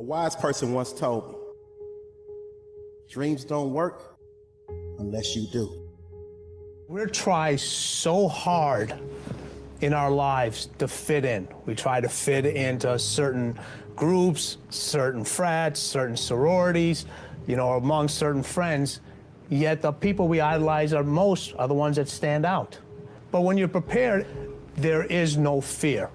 A wise person once told me, dreams don't work unless you do. We try so hard in our lives to fit in. We try to fit into certain groups, certain frats, certain sororities, you know, among certain friends, yet the people we idolize are the ones that stand out. But when you're prepared, there is no fear.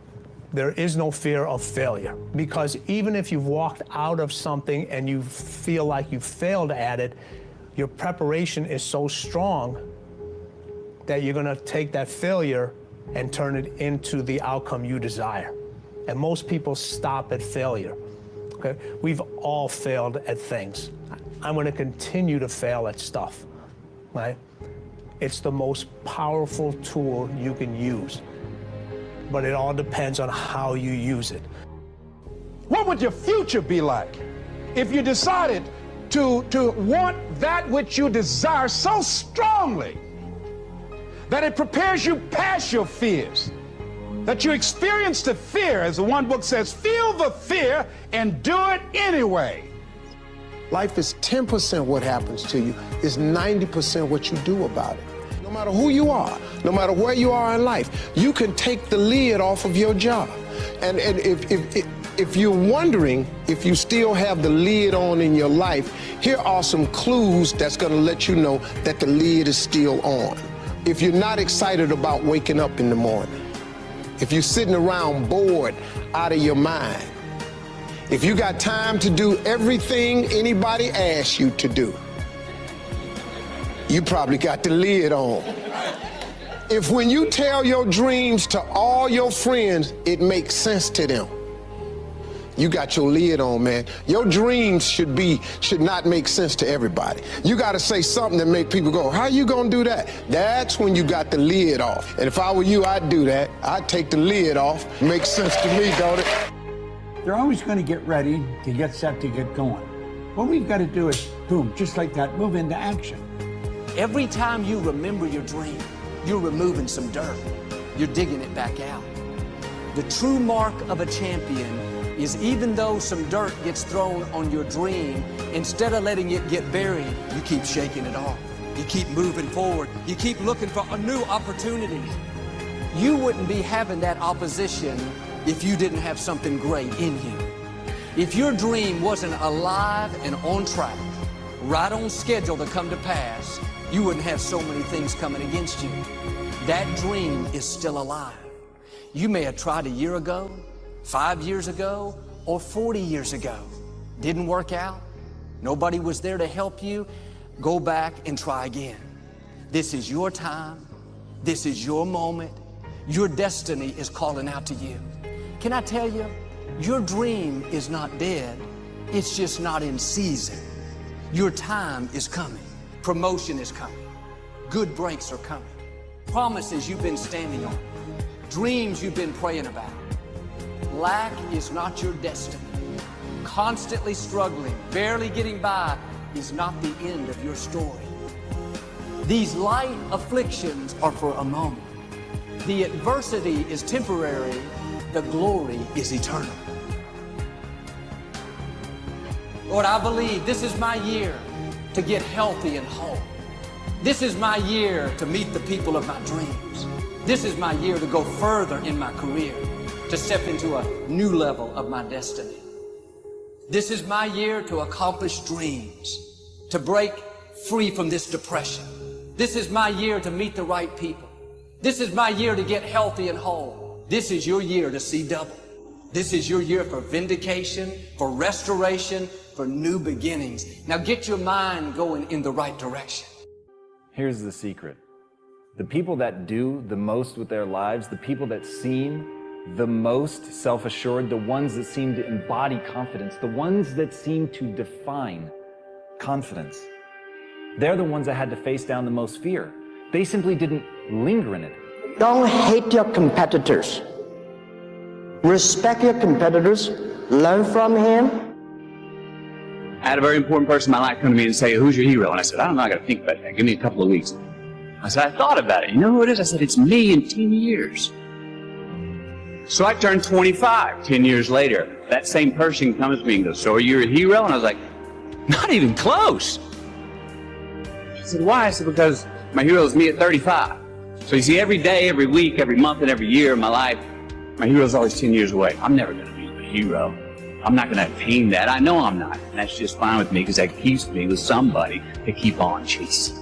There is no fear of failure, because even if you've walked out of something and you feel like you failed at it, your preparation is so strong that you're gonna take that failure and turn it into the outcome you desire. And most people stop at failure, okay? We've all failed at things. I'm gonna continue to fail at stuff, right? It's the most powerful tool you can use, but it all depends on how you use it. What would your future be like if you decided to want that which you desire so strongly that it prepares you past your fears, that you experience the fear, as the one book says, feel the fear and do it anyway? Life is 10% what happens to you, is 90% what you do about it. No matter who you are, no matter where you are in life, you can take the lid off of your job. And if you're wondering if you still have the lid on in your life, here are some clues that's gonna let you know that the lid is still on. If you're not excited about waking up in the morning, if you're sitting around bored out of your mind, if you got time to do everything anybody asks you to do, you probably got the lid on. If when you tell your dreams to all your friends, it makes sense to them, you got your lid on, man. Your dreams should not make sense to everybody. You gotta say something that make people go, how you gonna do that? That's when you got the lid off. And if I were you, I'd do that. I'd take the lid off. Makes sense to me, don't it? They're always gonna get ready to get set to get going. What we've gotta do is, boom, just like that, move into action. Every time you remember your dream, you're removing some dirt. You're digging it back out. The true mark of a champion is, even though some dirt gets thrown on your dream, instead of letting it get buried, you keep shaking it off. You keep moving forward. You keep looking for new opportunities. You wouldn't be having that opposition if you didn't have something great in you. If your dream wasn't alive and on track, right on schedule to come to pass, you wouldn't have so many things coming against you. That dream is still alive. You may have tried a year ago, 5 years ago, or 40 years ago. Didn't work out. Nobody was there to help you. Go back and try again. This is your time. This is your moment. Your destiny is calling out to you. Can I tell you, your dream is not dead. It's just not in season. Your time is coming. Promotion is coming. Good breaks are coming. Promises you've been standing on. Dreams you've been praying about. Lack is not your destiny. Constantly struggling, barely getting by is not the end of your story. These light afflictions are for a moment. The adversity is temporary. The glory is eternal. Lord, I believe this is my year to get healthy and whole. This is my year to meet the people of my dreams. This is my year to go further in my career, to step into a new level of my destiny. This is my year to accomplish dreams, to break free from this depression. This is my year to meet the right people. This is my year to get healthy and whole. This is your year to see double. This is your year for vindication, for restoration, for new beginnings. Now get your mind going in the right direction. Here's the secret. The people that do the most with their lives, the people that seem the most self-assured, the ones that seem to embody confidence, the ones that seem to define confidence, they're the ones that had to face down the most fear. They simply didn't linger in it. Don't hate your competitors. Respect your competitors. Learn from him. I had a very important person in my life come to me and say, who's your hero? And I said, I don't know, I got to think about that. Give me a couple of weeks. I said, I thought about it. You know who it is? I said, it's me in 10 years. So I turned 25 10 years later. That same person comes to me and goes, so are you a hero? And I was like, not even close. He said, why? I said, because my hero is me at 35. So you see, every day, every week, every month, and every year of my life, my hero is always 10 years away. I'm never going to be a hero. I'm not going to attain that. I know I'm not. And that's just fine with me because that keeps me with somebody to keep on chasing.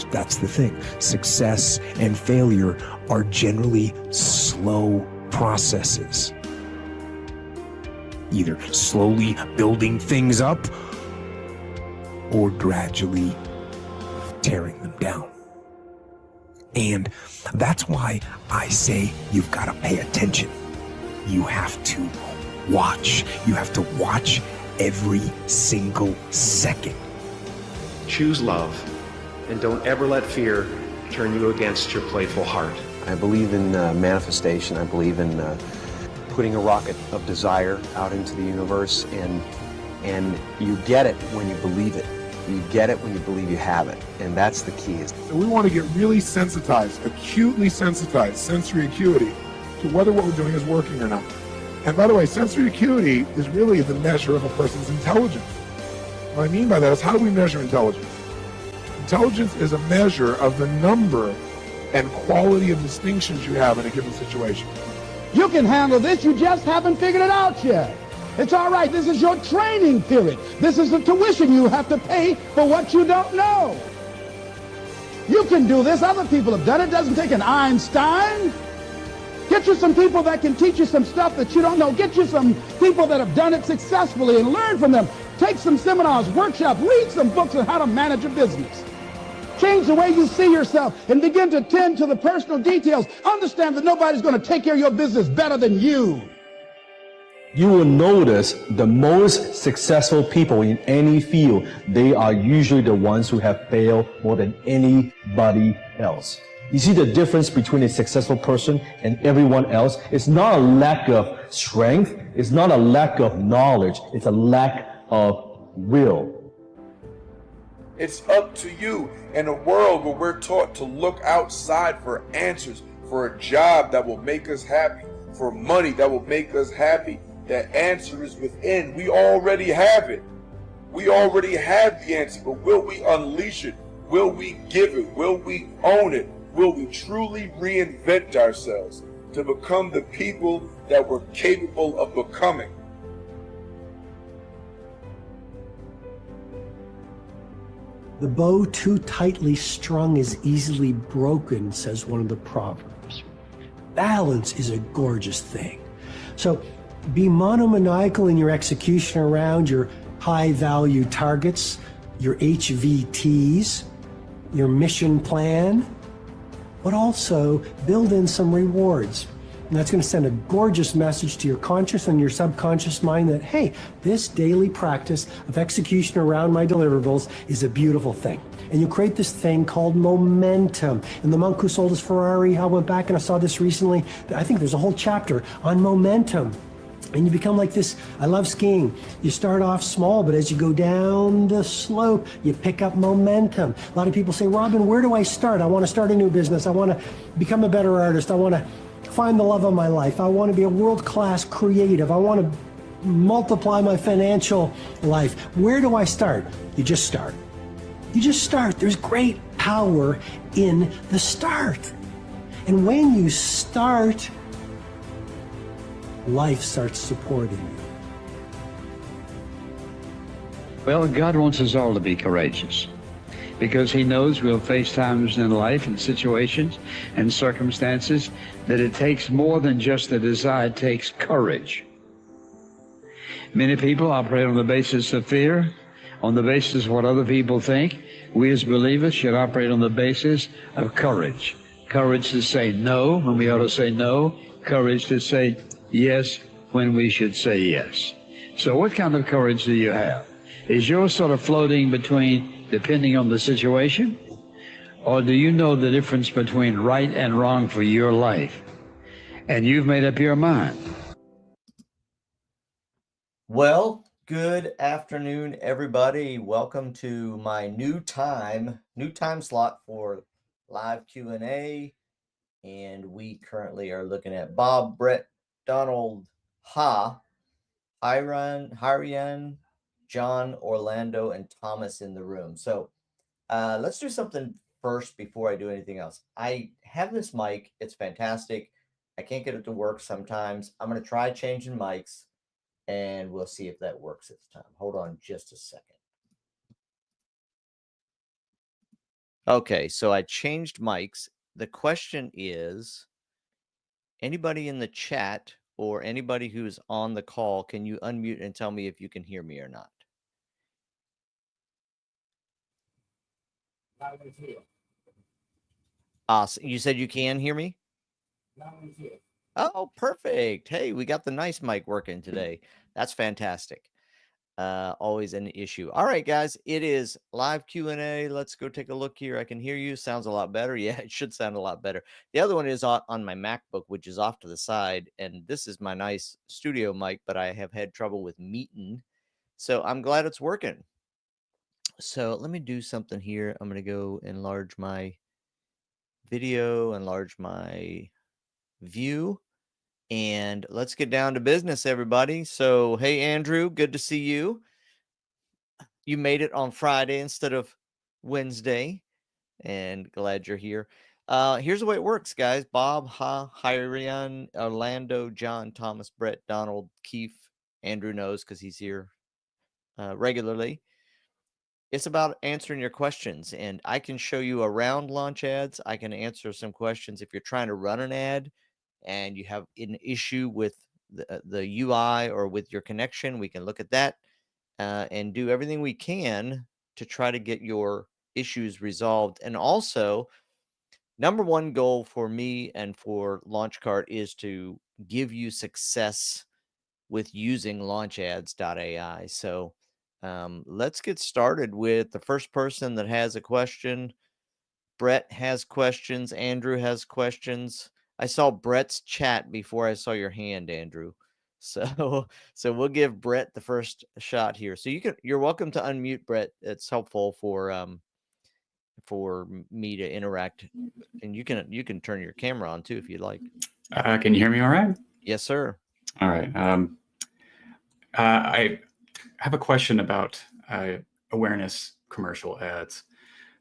That's the thing. Success and failure are generally slow processes. Either slowly building things up or gradually tearing them down. And that's why I say you've got to pay attention. You have to watch. You have to watch every single second. Choose love, and don't ever let fear turn you against your playful heart. I believe in manifestation. I believe in putting a rocket of desire out into the universe, and you get it when you believe it. You get it when you believe you have it, and that's the key. So we want to get really sensitized, acutely sensitized, sensory acuity, to whether what we're doing is working or not. And by the way, sensory acuity is really the measure of a person's intelligence. What I mean by that is, how do we measure intelligence? Intelligence is a measure of the number and quality of distinctions you have in a given situation. You can handle this, you just haven't figured it out yet. It's all right, this is your training period. This is the tuition you have to pay for what you don't know. You can do this, other people have done it. It doesn't take an Einstein. Get you some people that can teach you some stuff that you don't know. Get you some people that have done it successfully and learn from them. Take some seminars, workshops, read some books on how to manage a business. Change the way you see yourself and begin to tend to the personal details. Understand that nobody's going to take care of your business better than you. You will notice the most successful people in any field, they are usually the ones who have failed more than anybody else. You see the difference between a successful person and everyone else? It's not a lack of strength. It's not a lack of knowledge. It's a lack of will. It's up to you. In a world where we're taught to look outside for answers, for a job that will make us happy, for money that will make us happy, the answer is within. We already have it. We already have the answer, but will we unleash it? Will we give it? Will we own it? Will we truly reinvent ourselves to become the people that we're capable of becoming? The bow too tightly strung is easily broken, says one of the proverbs. Balance is a gorgeous thing. So be monomaniacal in your execution around your high-value targets, your HVTs, your mission plan, but also build in some rewards. And that's going to send a gorgeous message to your conscious and your subconscious mind that, hey, this daily practice of execution around my deliverables is a beautiful thing. And you create this thing called momentum. And the monk who sold his Ferrari, I went back and I saw this recently. I think there's a whole chapter on momentum. And you become like this. I love skiing. You start off small, but as you go down the slope, you pick up momentum. A lot of people say, Robin, where do I start? I want to start a new business. I want to become a better artist. I want to find the love of my life. I want to be a world-class creative. I want to multiply my financial life. Where do I start? You just start. You just start. There's great power in the start. And when you start, life starts supporting you. Well, God wants us all to be courageous because He knows we'll face times in life and situations and circumstances that it takes more than just a desire, it takes courage. Many people operate on the basis of fear, on the basis of what other people think. We as believers should operate on the basis of courage. Courage to say no when we ought to say no. Courage to say yes when we should say yes. So what kind of courage do you have? Is yours sort of floating between depending on the situation? Or do you know the difference between right and wrong for your life? And you've made up your mind. Well, good afternoon, everybody. Welcome to my new time slot for live Q&A. And we currently are looking at Bob, Brett, Donald, Harian, John, Orlando, and Thomas in the room. So let's do something first before I do anything else. I have this mic. It's fantastic. I can't get it to work sometimes. I'm going to try changing mics, and we'll see if that works this time. Hold on just a second. Okay, so I changed mics. The question is, anybody in the chat or anybody who's on the call, can you unmute and tell me if you can hear me or not? Awesome. You said you can hear me? Oh, perfect. Hey, we got the nice mic working today. That's fantastic. Always an issue. All right, guys, it is live Q&A. Let's go take a look here. I can hear you. Sounds a lot better. Yeah, it should sound a lot better. The other one is on my MacBook, which is off to the side. And this is my nice studio mic, but I have had trouble with meeting. So I'm glad it's working. So let me do something here. I'm going to go enlarge my video, enlarge my view. And let's get down to business, everybody. So, hey, Andrew, good to see you. You made it on Friday instead of Wednesday, and glad you're here. Here's the way it works, guys. Bob, Hirian, Orlando, John, Thomas, Brett, Donald, Keith, Andrew knows because he's here regularly. It's about answering your questions, and I can show you around launch ads. I can answer some questions if you're trying to run an ad and you have an issue with the UI or with your connection. We can look at that and do everything we can to try to get your issues resolved. And also, number one goal for me and for LaunchCart is to give you success with using LaunchAds.ai. So let's get started with the first person that has a question. Brett has questions. Andrew has questions. I saw Brett's chat before I saw your hand, Andrew. So we'll give Brett the first shot here. So you're welcome to unmute, Brett. It's helpful for me to interact, and you can turn your camera on too if you'd like. Can you hear me all right? Yes, sir. All right. I have a question about awareness commercial ads.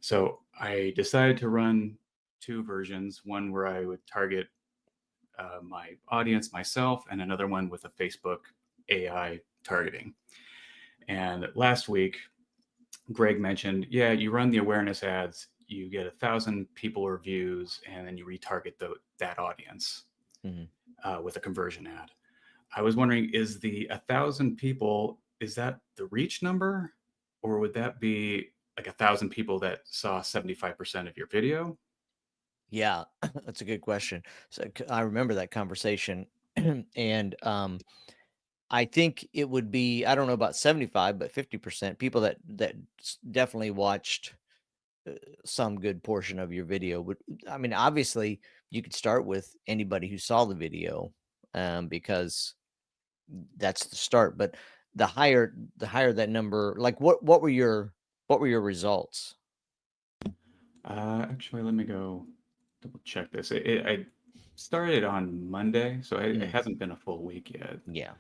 So I decided to run two versions, one where I would target my audience, myself, and another one with a Facebook AI targeting. And last week, Greg mentioned, yeah, you run the awareness ads, you get 1,000 people or views, and then you retarget that audience with a conversion ad. I was wondering, is the 1,000 people, is that the reach number, or would that be like 1,000 people that saw 75% of your video? Yeah, that's a good question. So I remember that conversation, and I think it would be, I don't know about 75, but 50% people that definitely watched some good portion of your video. Would, I mean, obviously you could start with anybody who saw the video, because that's the start. But the higher that number, like what were your results? Actually, let me go double check this. I started on Monday, so it hasn't been a full week yet. Yeah.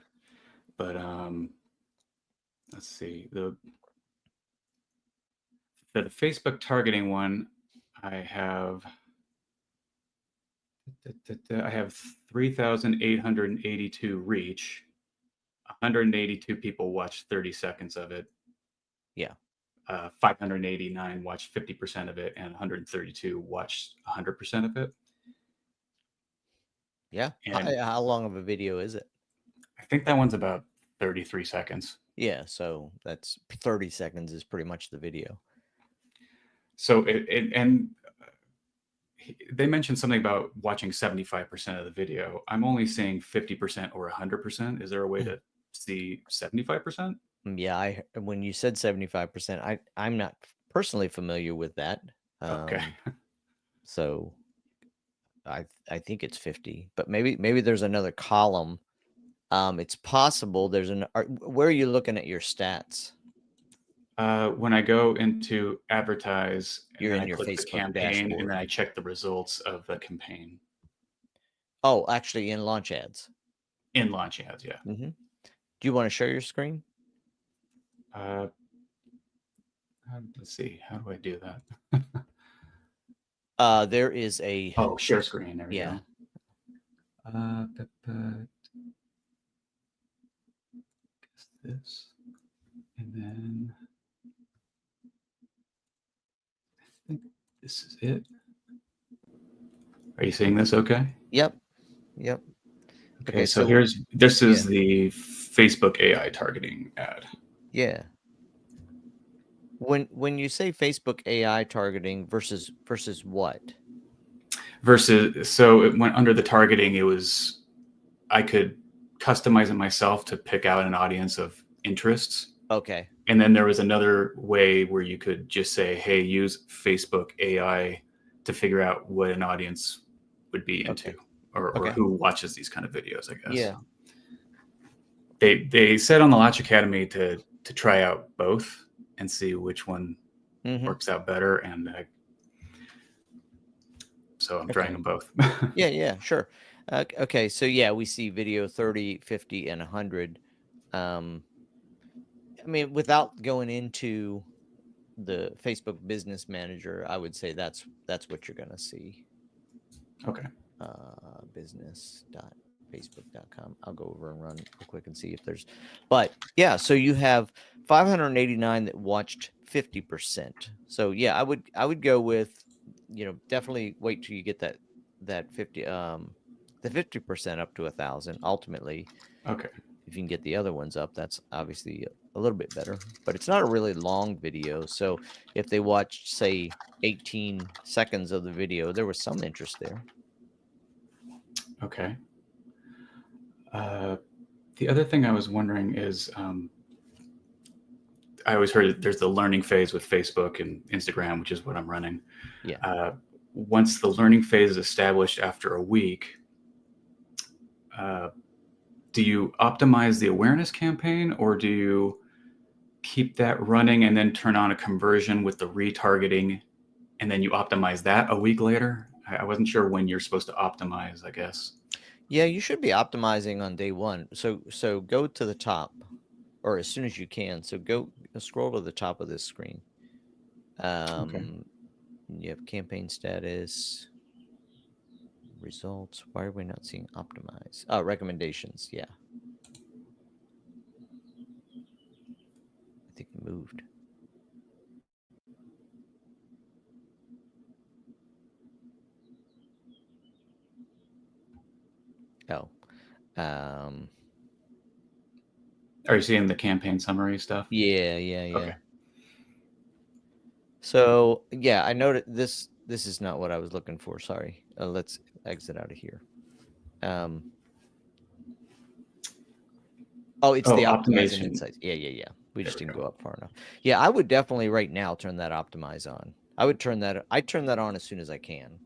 But let's see. For the Facebook targeting one, I have 3,882 reach. 182 people watched 30 seconds of it. Yeah. 589 watched 50% of it, and 132 watched 100% of it. Yeah. How long of a video is it? I think that one's about 33 seconds. Yeah. So that's 30 seconds is pretty much the video. So they mentioned something about watching 75% of the video. I'm only seeing 50% or 100%. Is there a way to see 75%? Yeah, when you said 75%, I'm not personally familiar with that. Okay. So I think it's 50, but maybe there's another column. It's possible there's where are you looking at your stats? When I go into advertise, you're in I your click Facebook the campaign, dashboard, and then I check the results of the campaign. Oh, actually, in launch ads. In launch ads, yeah. Mm-hmm. Do you want to share your screen? Let's see. How do I do that? There is a share screen. There we yeah. go. Guess this, and then I think this is it. Are you seeing this? Okay. Yep. Okay, so this is the Facebook AI targeting ad. Yeah. When you say Facebook AI targeting versus what? So it went under the targeting. I could customize it myself to pick out an audience of interests. Okay. And then there was another way where you could just say, hey, use Facebook AI to figure out what an audience would be into or who watches these kind of videos, I guess. Yeah. They said on the Latch Academy to try out both and see which one works out better. And so I'm trying them both. Yeah, sure. Okay, so yeah, we see video 30, 50, and 100. I mean, without going into the Facebook Business Manager, I would say that's what you're going to see. Okay. Business.facebook.com. I'll go over and run real quick and see if there's, but yeah, so you have 589 that watched 50%. So yeah, I would go with, definitely wait till you get that 50, the 50% up to 1,000 ultimately. Okay. If you can get the other ones up, that's obviously a little bit better, but it's not a really long video. So if they watched, say, 18 seconds of the video, there was some interest there. Okay. The other thing I was wondering is, I always heard there's the learning phase with Facebook and Instagram, which is what I'm running. Yeah. Once the learning phase is established after a week, do you optimize the awareness campaign, or do you keep that running and then turn on a conversion with the retargeting, and then you optimize that a week later? I wasn't sure when you're supposed to optimize, I guess. Yeah, you should be optimizing on day one. So go to the top, or as soon as you can. So scroll to the top of this screen. You have campaign status, results. Why are we not seeing optimize? Oh, recommendations. Yeah. I think it moved. Oh. Are you seeing the campaign summary stuff? Yeah. Okay. So yeah, I noted this is not what I was looking for. Sorry. Let's exit out of here. It's the optimizing insights. Yeah. We just didn't go up far enough. Yeah, I would definitely right now turn that optimize on. I'd turn that on as soon as I can.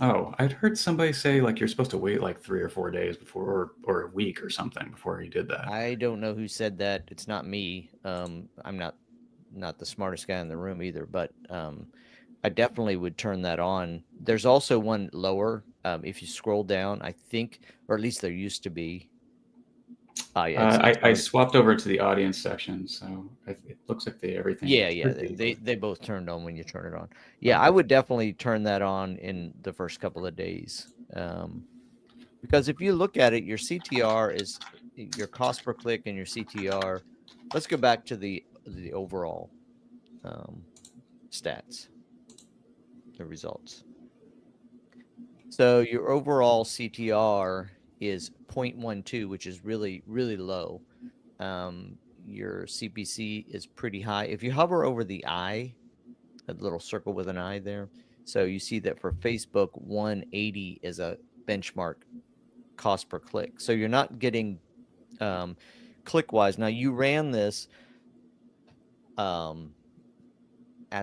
Oh, I'd heard somebody say like you're supposed to wait like 3 or 4 days before, or a week or something before you did that. I don't know who said that. It's not me. I'm not the smartest guy in the room either, but I definitely would turn that on. There's also one lower. If you scroll down, I think, or at least there used to be. I swapped over to the audience section, so it looks like everything. Yeah. They both turned on when you turn it on. Yeah, I would definitely turn that on in the first couple of days, because if you look at it, your CTR is your cost per click and your CTR. Let's go back to the overall stats, the results. So your overall CTR is 0.12, which is really, really low. Your CPC is pretty high. If you hover over the eye, a little circle with an eye there, so you see that for Facebook, 180 is a benchmark cost per click. So you're not getting click-wise. Now you ran this as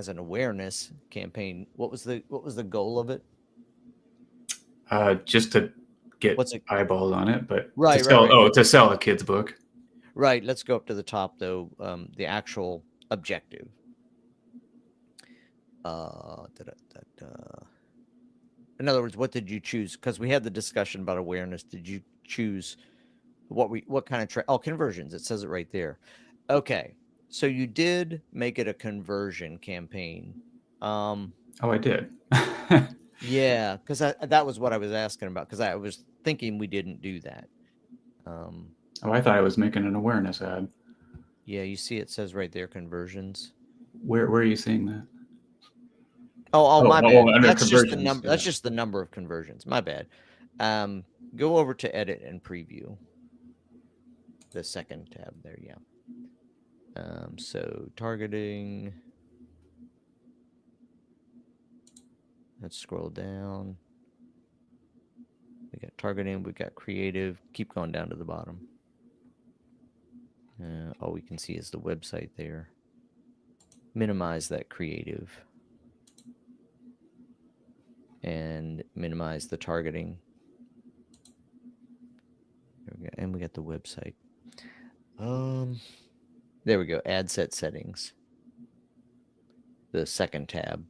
an awareness campaign. What was the goal of it? Just to get eyeballs on it, but right, to sell, right. To sell a kid's book. Right. Let's go up to the top though. The actual objective. In other words, what did you choose? Because we had the discussion about awareness. Did you choose what kind of conversions? It says it right there. Okay, so you did make it a conversion campaign. Oh, I did. Yeah, because that was what I was asking about. Because I was thinking we didn't do that. Oh, I thought I was making an awareness ad. Yeah, you see, it says right there, conversions. Where are you seeing that? Oh, my bad. Under That's just the conversions, number. yeah. That's just the number of conversions. My bad. Go over to edit and preview. The second tab there, yeah. So targeting. Let's scroll down. We got targeting. We got creative. Keep going down to the bottom. All we can see is the website there. Minimize that creative. And minimize the targeting. There we go. And we got the website. There we go. Ad set settings. The second tab.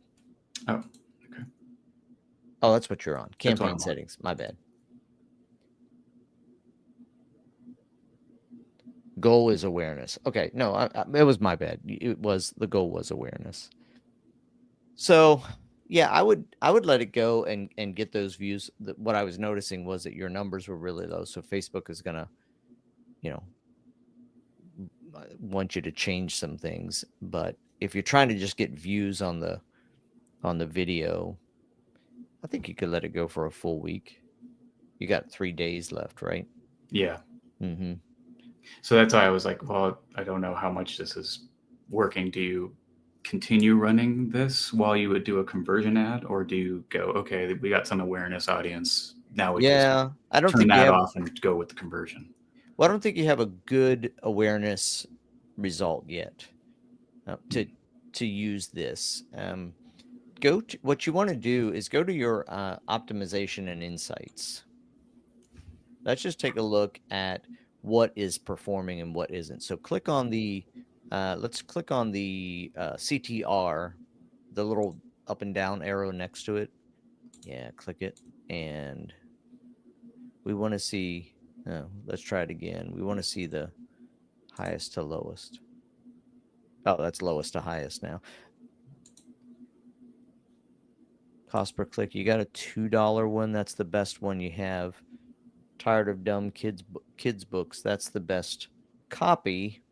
Oh, okay. Oh, that's what you're on. That's what I'm Campaign on. settings. My bad. Goal is awareness. Okay, no, it was my bad. The goal was awareness. So, yeah, I would let it go and get those views. What I was noticing was that your numbers were really low. So Facebook is gonna, want you to change some things. But if you're trying to just get views on the video, I think you could let it go for a full week. You got 3 days left, right? Yeah. Mm-hmm. So that's why I was like, well, I don't know how much this is working. Do you continue running this while you would do a conversion ad, or do you go, okay, we got some awareness audience, now we just I don't turn think that off and go with the conversion? Well, I don't think you have a good awareness result yet to use this. What you want to do is go to your optimization and insights. Let's just take a look at what is performing and what isn't. So click on the let's click on the CTR, the little up and down arrow next to it. Yeah, click it, and we want to see. Let's try it again. We want to see the highest to lowest. Oh, that's lowest to highest now. Cost per click. You got a $2 one. That's the best one you have. Tired of dumb kids books. That's the best copy.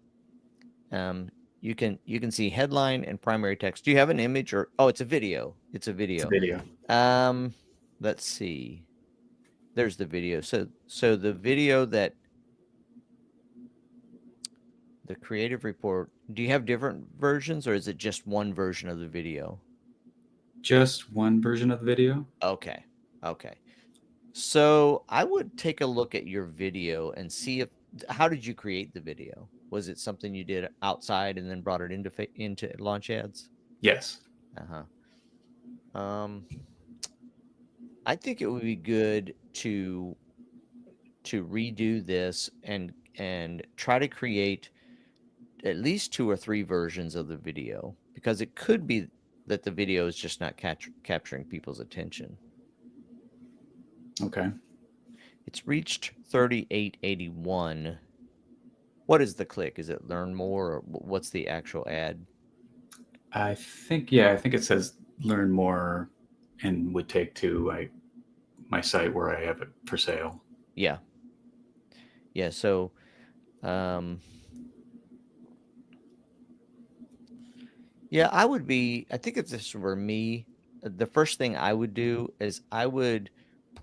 You can see headline and primary text. Do you have an image or it's a video? It's a video. It's a video. Let's see. There's the video. So the video that the creative report, do you have different versions or is it just one version of the video? Just one version of the video. Okay. So I would take a look at your video and see how did you create the video? Was it something you did outside and then brought it into Launch Ads? Yes. I think it would be good to redo this and try to create at least 2 or 3 versions of the video, because it could be that the video is just not capturing people's attention. Okay. It's reached 3881. What is the click? Is it learn more, or what's the actual ad? I think it says learn more and would take to my site where I have it for sale. Yeah. So, I think if this were me, the first thing I would do is I would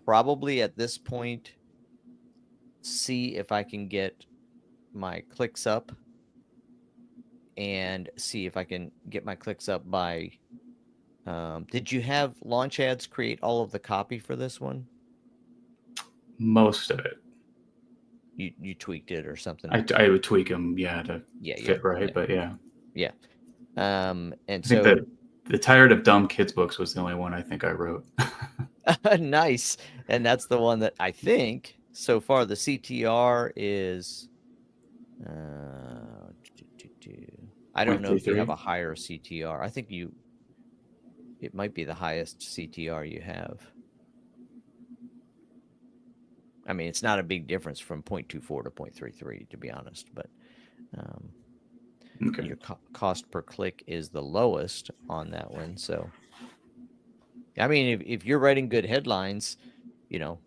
probably at this point see if I can get my clicks up and see if I can get my clicks up by, did you have Launch Ads create all of the copy for this one? Most of it. You tweaked it or something? I would tweak them, to fit right, but yeah. Yeah. And I think so that the Tired of Dumb Kids books was the only one I think I wrote. nice. And that's the one that I think so far the CTR is I don't know if you have a higher CTR. I think it might be the highest CTR you have. I mean, it's not a big difference from 0.24 to 0.33, to be honest, but your cost per click is the lowest on that one. So, I mean, if you're writing good headlines, you know,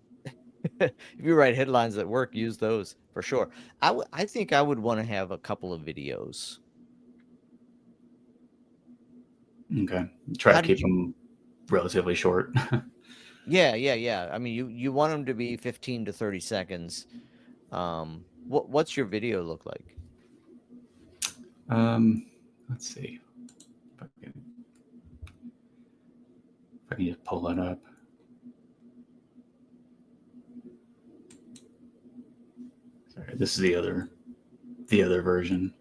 if you write headlines that work, use those for sure. I think I would want to have a couple of videos. Okay. Try How to did keep them relatively short. Yeah. I mean, you want them to be 15 to 30 seconds. What's your video look like? Let's see. If I can just pull that up. Sorry, this is the other version.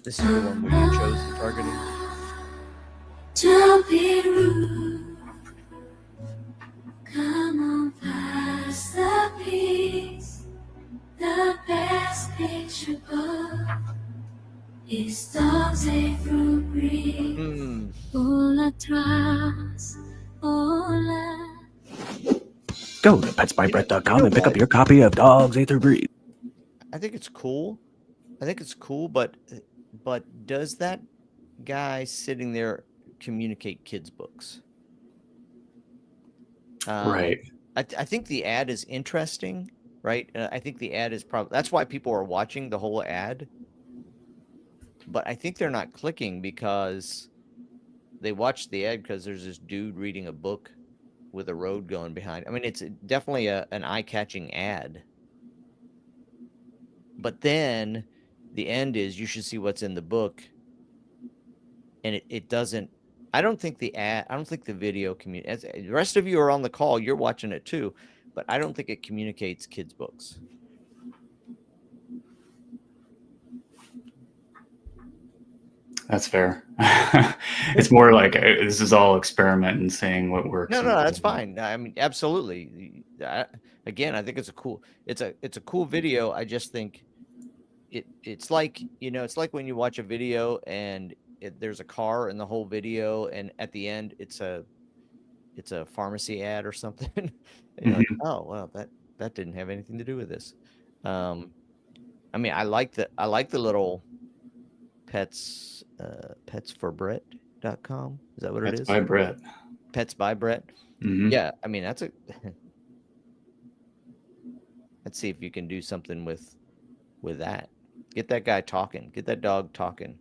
This is the one where you chose the targeting. Don't be rude. Come on, pass the peace. The best picture book is Dogs A Fruit Breed. All atrás, hola. Go to petsbybrett.com and pick up your copy of Dogs A Through Breed. I think it's cool. But does that guy sitting there communicate kids' books? Right. I think the ad is interesting, right? I think the ad is probably, that's why people are watching the whole ad. But I think they're not clicking because they watch the ad because there's this dude reading a book with a road going behind. I mean, it's definitely an eye-catching ad. But then the end is you should see what's in the book. And it doesn't, I don't think the video the rest of you are on the call, you're watching it too, but I don't think it communicates kids' books. That's fair. It's more like this is all experiment and seeing what works. No, that's fine. I mean, absolutely. Again, I think it's a cool video. I just think it's like, you know, it's like when you watch a video and there's a car in the whole video, and at the end it's a pharmacy ad or something. And you're like, oh well, that didn't have anything to do with this. I mean, I like the little petsforbrett.com. Is that what it is? Pets by Brett. Pets by Brett. Yeah, I mean, that's let's see if you can do something with that. Get that guy talking. Get that dog talking.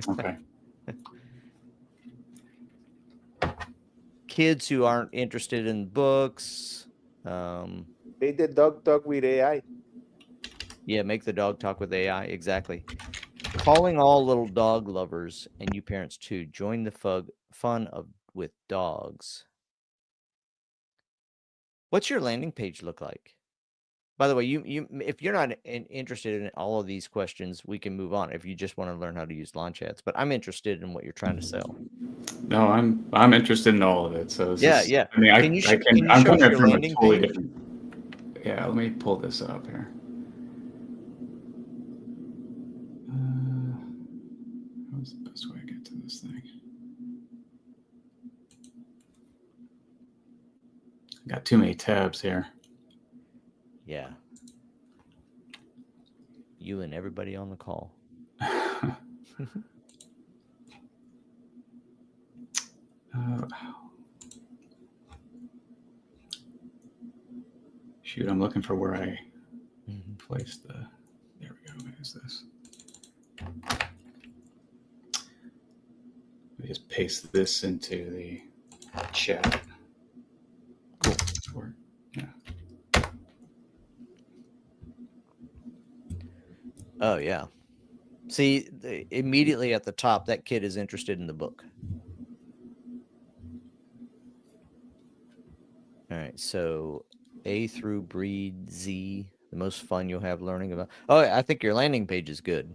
Okay. Kids who aren't interested in books. Make the dog talk with AI. Yeah, make the dog talk with AI. Exactly. Calling all little dog lovers and you parents too. Join the fun with dogs. What's your landing page look like? By the way, you if you're not interested in all of these questions, we can move on if you just want to learn how to use launch ads. But I'm interested in what you're trying to sell. No, I'm interested in all of it. So yeah. I mean, can you show I'm us coming your from a landing totally page? different. Yeah, let me pull this up here. What's the best way to get to this thing? I got too many tabs here. Yeah. You and everybody on the call. Shoot, I'm looking for where I placed the. There we go. What is this? Let me just paste this into the chat. Cool. Yeah. Oh, yeah. See, immediately at the top, that kid is interested in the book. All right, so A through breed Z, the most fun you'll have learning about. Oh, I think your landing page is good.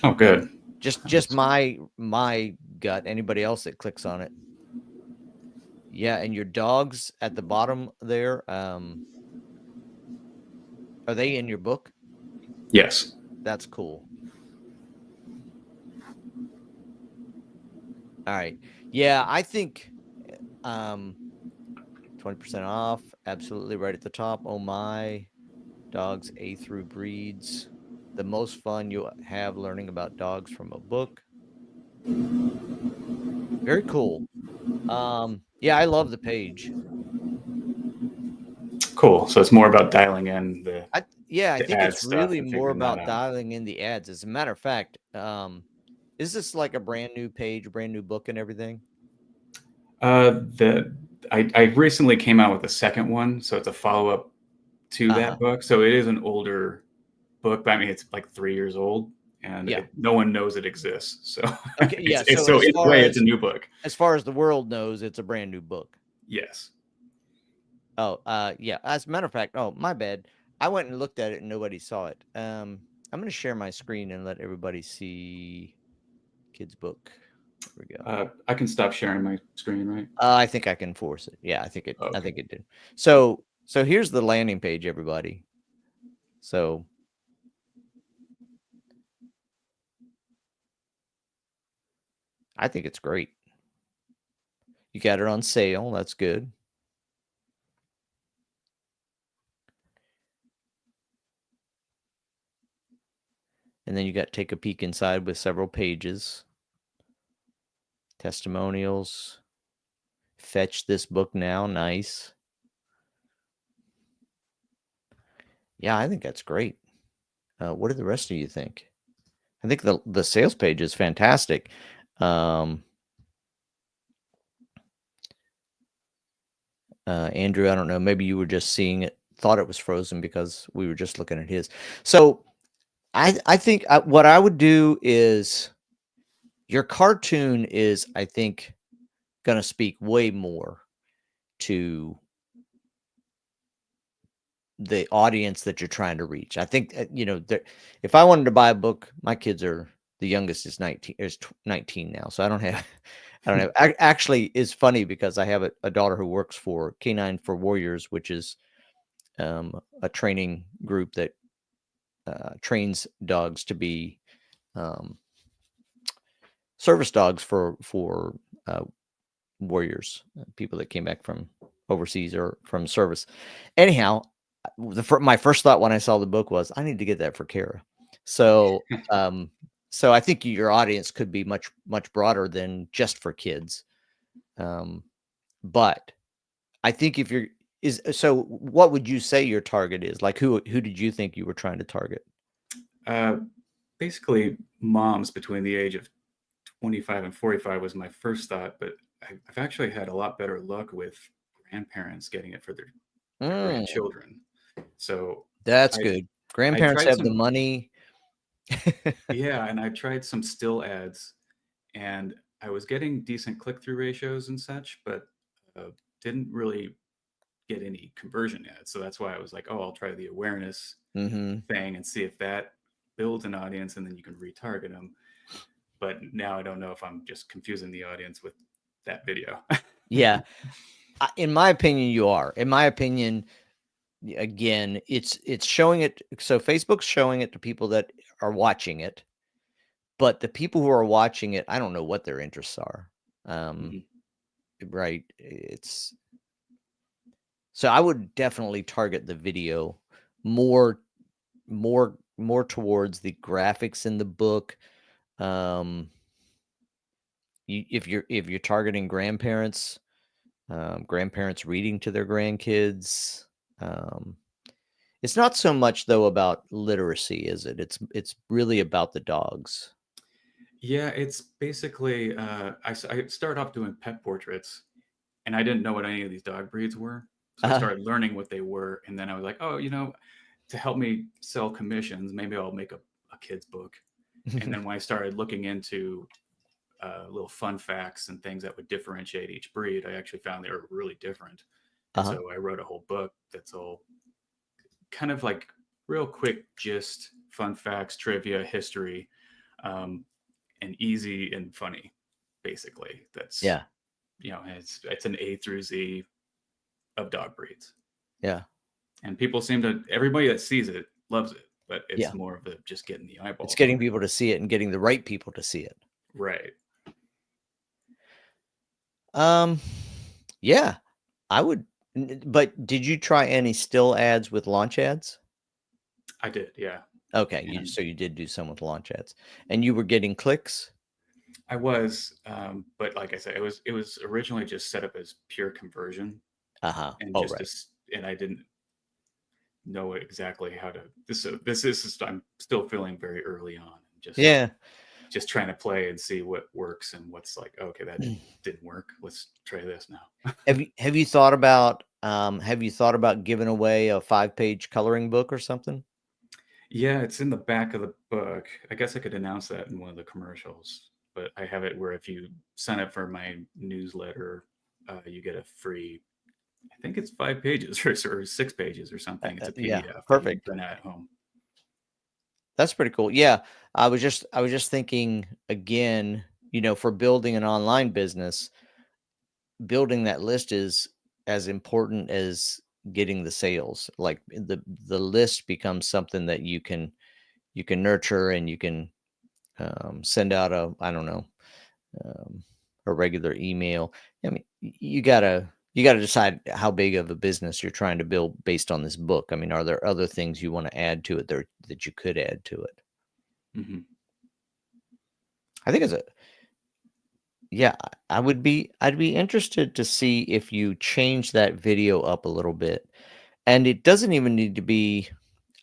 Oh, good. Just my gut. Anybody else that clicks on it. Yeah, and your dogs at the bottom there, are they in your book? Yes. That's cool. All right. Yeah, I think 20% off. Absolutely right at the top. Oh my. Dogs A through breeds. The most fun you have learning about dogs from a book. Very cool. Yeah, I love the page. Cool. So it's more about dialing in the I the think ad it's stuff really and more figuring that about out. dialing in the ads. As a matter of fact, is this like a brand new page, brand new book and everything? I recently came out with a second one, so it's a follow up to that book. So it is an older book, but I mean it's like 3 years old, and Yeah. no one knows it exists. So Okay, yeah. it's So so as in a far way, as it's a new book. as far as the world knows, it's a brand new book. Yes. Oh, yeah. As a matter of fact, oh, my bad. I went and looked at it and nobody saw it. I'm going to share my screen and let everybody see Kid's book. There we go. I can stop sharing my screen, right? I think I can force it. Yeah, I think it. Okay. I think it did. So here's the landing page, everybody. So I think it's great. You got it on sale. That's good. And then you got take a peek inside with several pages. Testimonials. Fetch this book now. Nice. Yeah, I think that's great. What do the rest of you think? I think the sales page is fantastic. Andrew, I don't know. Maybe you were just seeing it, thought it was frozen because we were just looking at his. So I think what I would do is your cartoon is, I think, going to speak way more to the audience that you're trying to reach. I think, if I wanted to buy a book, my kids are, the youngest is 19 now. So I don't have, actually it's funny because I have a daughter who works for Canine for Warriors, which is a training group that trains dogs to be service dogs for warriors, people that came back from overseas or from service. Anyhow, my first thought when I saw the book was, I need to get that for Kara. So, so I think your audience could be much, much broader than just for kids. But I think so what would you say your target is? Like who did you think you were trying to target? Basically moms between the age of 25 and 45 was my first thought, but I've actually had a lot better luck with grandparents getting it for their grandchildren. So that's good. Grandparents have the money. Yeah, and I tried some still ads, and I was getting decent click-through ratios and such, but didn't really get any conversion yet. So that's why I was like, oh, I'll try the awareness thing and see if that builds an audience, and then you can retarget them. But now I don't know if I'm just confusing the audience with that video. Yeah. In my opinion, you are. In my opinion, again, it's showing it. So Facebook's showing it to people that are watching it, but the people who are watching it, I don't know what their interests are. Right. So I would definitely target the video more towards the graphics in the book. If you're targeting grandparents, grandparents reading to their grandkids, it's not so much though about literacy, is it? It's really about the dogs. Yeah, it's basically I started off doing pet portraits, and I didn't know what any of these dog breeds were. So I started learning what they were, and then I was like, oh, to help me sell commissions, maybe I'll make a kid's book. And then when I started looking into little fun facts and things that would differentiate each breed, I actually found they were really different. And so I wrote a whole book that's all kind of like real quick gist, fun facts, trivia, history, and easy and funny, basically. That's, it's an A through Z of dog breeds. Yeah. And people everybody that sees it loves it, but it's more of just getting the eyeball. It's getting people to see it and getting the right people to see it. Right. Yeah, I would. But did you try any still ads with launch ads? I did, yeah. Okay, And so you did do some with launch ads, and you were getting clicks. I was, but like I said, it was originally just set up as pure conversion, and Oh, just right. and I didn't know exactly how to. This is I'm still feeling very early on, Yeah. just trying to play and see what works and what's like. Okay, that didn't work. Let's try this now. Have you thought about giving away a 5-page coloring book or something? Yeah, it's in the back of the book. I guess I could announce that in one of the commercials, but I have it where if you sign up for my newsletter, you get a free, I think it's 5 pages or 6 pages or something. It's a PDF. Yeah, that you can perfect. print at home. That's pretty cool. Yeah, I was just thinking again, for building an online business, building that list is as important as getting the sales. Like the list becomes something that you can nurture, and you can send out a regular email. I mean, you gotta decide how big of a business you're trying to build based on this book. I mean, are there other things you want to add to it that you could add to it? Mm-hmm. I think I'd be interested to see if you change that video up a little bit. And it doesn't even need to be,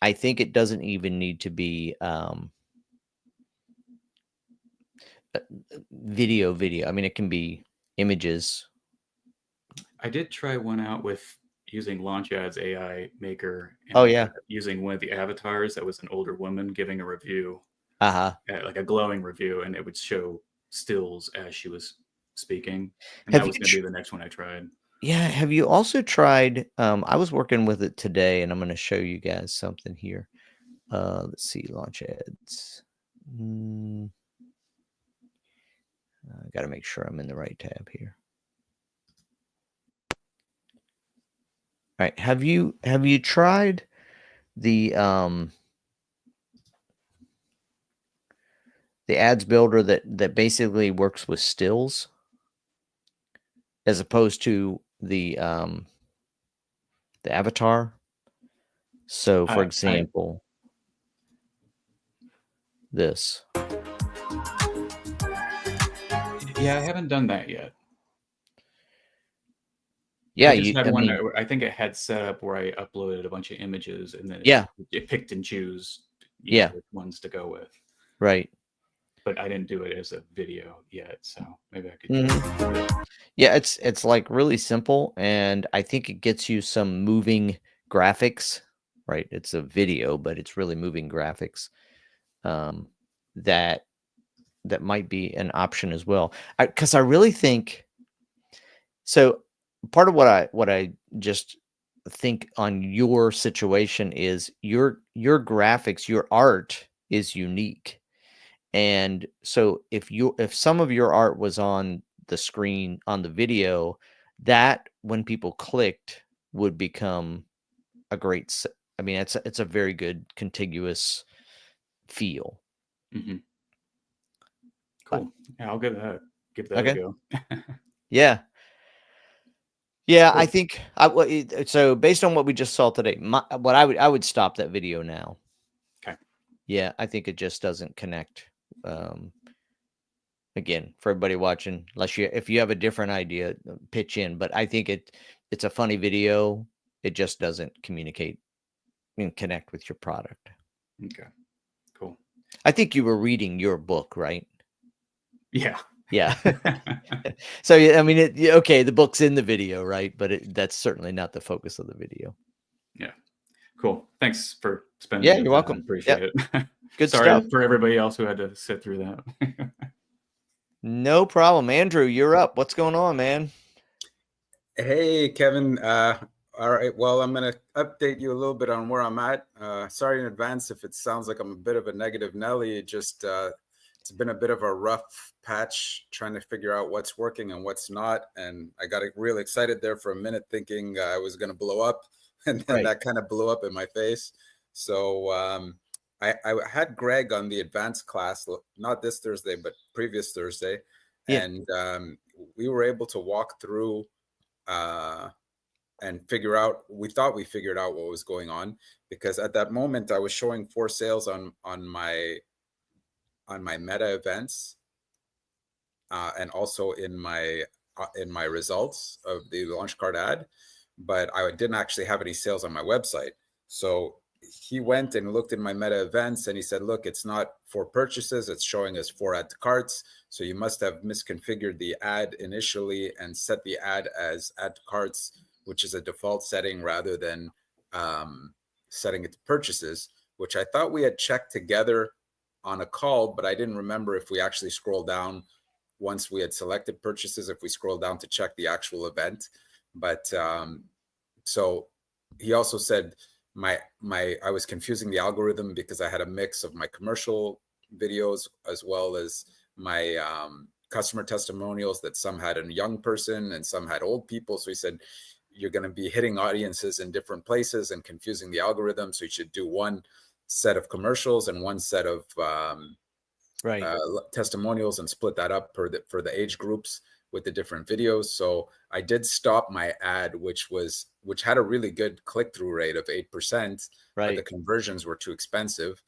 I think it doesn't even need to be video. I mean, it can be images. I did try one out with using Launchad's AI maker. And Oh, yeah. Using one of the avatars that was an older woman giving a review, like a glowing review, and it would show stills as she was speaking. And Have that was you going to be the next one I tried. Yeah. Have you also tried? I was working with it today, and I'm going to show you guys something here. Let's see, launch ads. I got to make sure I'm in the right tab here. All right. Have you tried the ads builder that basically works with stills as opposed to the avatar? So, for example, this. Yeah, I haven't done that yet. Yeah, I think it had set up where I uploaded a bunch of images, and then it picked and choose which ones to go with. Right. But I didn't do it as a video yet, so maybe I could. Yeah, it's like really simple, and I think it gets you some moving graphics. Right, it's a video, but it's really moving graphics. That might be an option as well. Because I really think so. Part of what I just think on your situation is your graphics, your art is unique. And so if some of your art was on the screen on the video, that when people clicked would become a great, I mean, it's a very good contiguous feel. Mm-hmm. Cool. Yeah, I'll give that Okay. a go. Yeah. Yeah, I think so. Based on what we just saw today, I would stop that video now. Okay. Yeah, I think it just doesn't connect. Again, for everybody watching, if you have a different idea, pitch in. But I think it's a funny video. It just doesn't communicate and connect with your product. Okay. Cool. I think you were reading your book, right? Yeah. Yeah. So, I mean, okay, the book's in the video, right? But that's certainly not the focus of the video. Yeah. Cool. Thanks for spending. Yeah, you're welcome. Appreciate it. Good Sorry stuff for everybody else who had to sit through that. No problem. Andrew, you're up. What's going on, man? Hey, Kevin. All right. Well, I'm going to update you a little bit on where I'm at. Sorry in advance if it sounds like I'm a bit of a negative Nelly. It's been a bit of a rough patch trying to figure out what's working and what's not. And I got real excited there for a minute thinking I was going to blow up. And then that kind of blew up in my face. So I had Greg on the advanced class, not this Thursday, but previous Thursday. Yeah. And we were able to walk through and figure out. We thought we figured out what was going on, because at that moment I was showing 4 sales on my Meta events, and also in my results of the launch card ad, but I didn't actually have any sales on my website. So he went and looked in my Meta events, and he said, look, it's not 4 purchases, it's showing us 4 add to carts. So you must have misconfigured the ad initially and set the ad as add to carts, which is a default setting, rather than setting it to purchases, which I thought we had checked together on a call, but I didn't remember if we actually scrolled down once we had selected purchases, if we scroll down to check the actual event. But so he also said I was confusing the algorithm because I had a mix of my commercial videos as well as my customer testimonials, that some had a young person and some had old people. So he said, you're going to be hitting audiences in different places and confusing the algorithm. So you should do one set of commercials and one set of testimonials, and split that up for the age groups with the different videos. So I did stop my ad, which had a really good click-through rate of 8%, but the conversions were too expensive.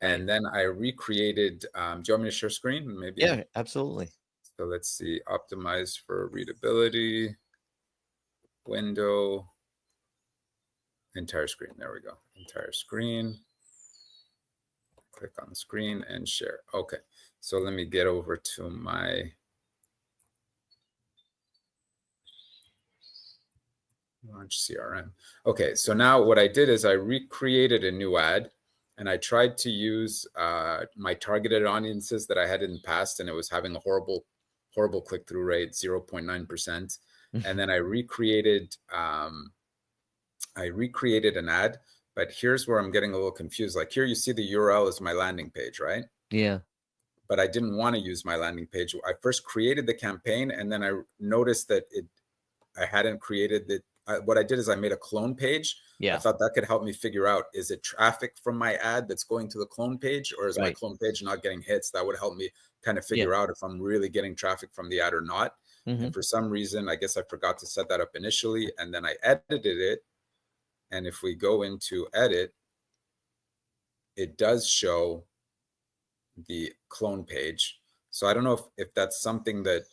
And then I recreated, do you want me to share screen? Maybe. Yeah, absolutely. So let's see, optimize for readability, window, entire screen. There we go. Entire screen. Click on the screen and share. Okay. So let me get over to my launch CRM. Okay. So now what I did is I recreated a new ad, and I tried to use my targeted audiences that I had in the past, and it was having a horrible click-through rate, 0.9%. And then I recreated an ad, but here's where I'm getting a little confused. Like here, you see the URL is my landing page, right? Yeah. But I didn't want to use my landing page. I first created the campaign, and then I noticed that I hadn't created the. What I did is I made a clone page. Yeah. I thought that could help me figure out, is it traffic from my ad that's going to the clone page, or is my clone page not getting hits? That would help me kind of figure out if I'm really getting traffic from the ad or not. And for some reason, I guess I forgot to set that up initially, and then I edited it. And if we go into edit, it does show the clone page. So I don't know if that's something that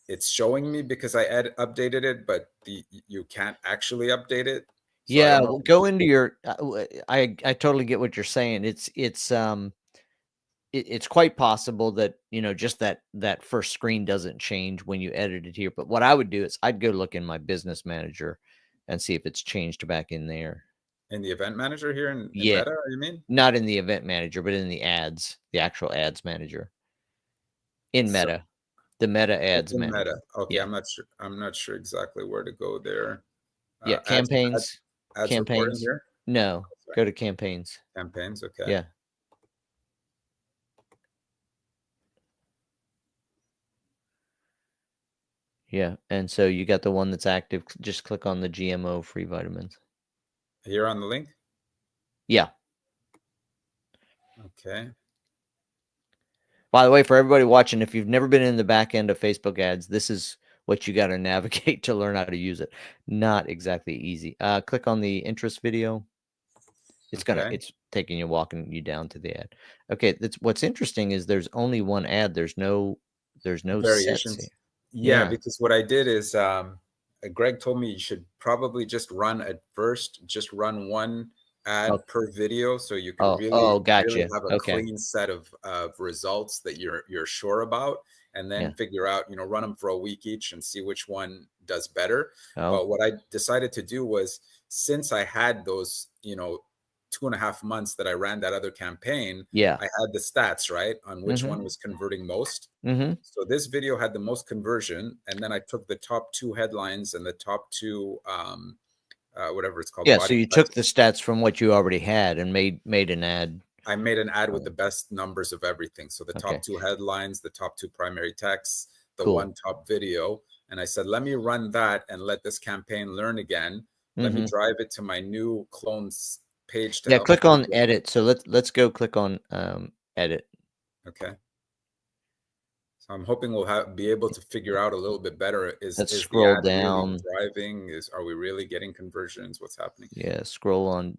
it's showing me because I updated it, but you can't actually update it. So Yeah, well, go into your. I totally get what you're saying. It's quite possible that just that first screen doesn't change when you edit it here. But what I would do is I'd go look in my business manager and see if it's changed back in there. In the event manager here in Yeah, Meta, you mean? not in the event manager, but in the ads, the actual ads manager in Meta, the Meta ads In manager. Meta. Okay, Yeah. I'm not sure exactly where to go there. Yeah, campaigns. Ads reporting Campaigns. here. No, go to campaigns. Campaigns. Okay. Yeah. Yeah, and so you got the one that's active. Just click on the GMO free vitamins. Here on the link. Yeah. Okay. By the way, for everybody watching, if you've never been in the back end of Facebook ads, this is what you got to navigate to learn how to use it. Not exactly easy. Click on the interest video. It's it's taking you, walking you down to the ad. Okay, that's what's interesting is there's only one ad. There's no Variations. sets here. Yeah, because what I did is Greg told me you should probably just run one ad per video, so you can really have a clean set of results that you're sure about, and then figure out, run them for a week each and see which one does better. But what I decided to do was, since I had those 2.5 months that I ran that other campaign, I had the stats right on which one was converting most. So this video had the most conversion, and then I took the top 2 headlines and the top 2 whatever it's called. Yeah, so you took the stats from what you already had and made an ad. I made an ad with the best numbers of everything. So the top 2 headlines, the top 2 primary texts, the one top video. And I said, let me run that and let this campaign learn again. Let me drive it to my new clones page. Yeah, click on edit. So let's go click on edit. Okay. I'm hoping we'll be able to figure out a little bit better. Let's Is the scroll ad really down. driving? Are we really getting conversions? What's happening? Yeah, scroll on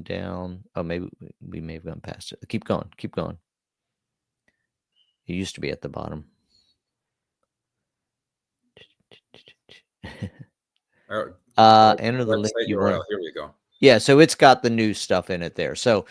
down. Oh, maybe we may have gone past it. Keep going. Keep going. It used to be at the bottom. Enter the link Website you URL. want. Here we go. Yeah, so it's got the new stuff in it there. So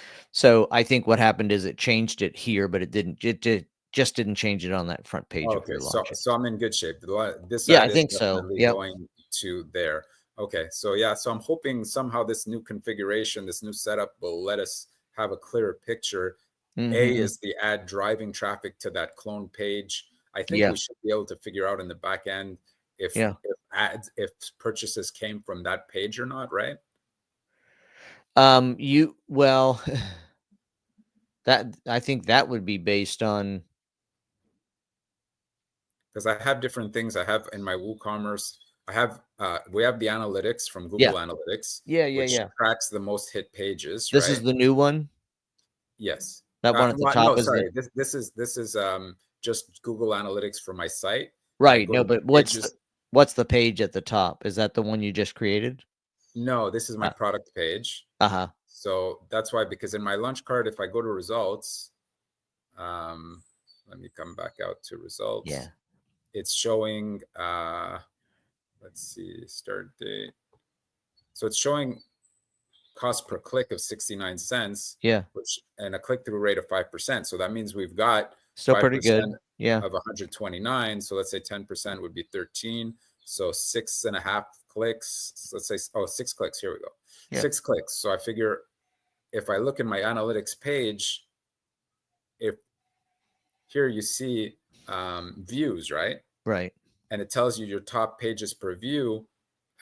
I think what happened is it changed it here, but it didn't. It just didn't change it on that front page. Okay, so I'm in good shape. This Yeah, ad I think is so. definitely Yep. going to there. Okay, so yeah, so I'm hoping somehow this new configuration, this new setup will let us have a clearer picture. A, is the ad driving traffic to that clone page? I think Yeah. we should be able to figure out in the back end if if purchases came from that page or not, right? Well, that I think that would be based on, Because I have different things. I have in my WooCommerce, we have the analytics from Google Analytics. Which tracks the most hit pages. This right? is the new one. Yes. That one at the well, top no, is sorry. This is just Google Analytics for my site. right. go No, to but pages. what's the page at the top? Is that the one you just created? No, this is my product page. Uh-huh. So that's why, because in my lunch card, if I go to results, let me come back out to results. Yeah. It's showing, let's see, start date. So it's showing cost per click of 69 cents. Yeah. And a click-through rate of 5%. So that means we've got Still pretty good. Yeah. of 129. So let's say 10% would be 13. So 6.5 clicks. So let's say 6 clicks. Here we go. Yeah. 6 clicks. So I figure if I look in my analytics page, if here you see views, right? Right. And it tells you your top pages per view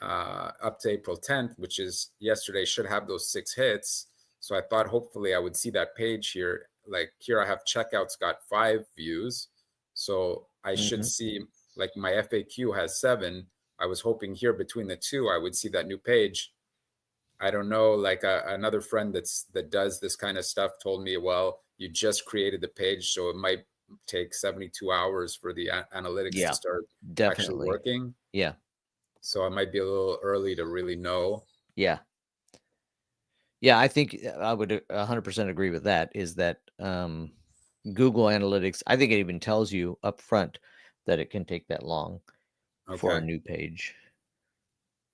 up to April 10th, which is yesterday, should have those 6 hits. So I thought hopefully I would see that page here. Like here I have checkouts got 5 views. So I should see, like my FAQ has 7. I was hoping here between the two, I would see that new page. I don't know, like another friend that does this kind of stuff told me, well, you just created the page, so it might take 72 hours for the analytics to start actually working. Yeah. So it might be a little early to really know. Yeah. Yeah, I think I would 100% agree with that, is that Google Analytics, I think it even tells you up front that it can take that long for a new page.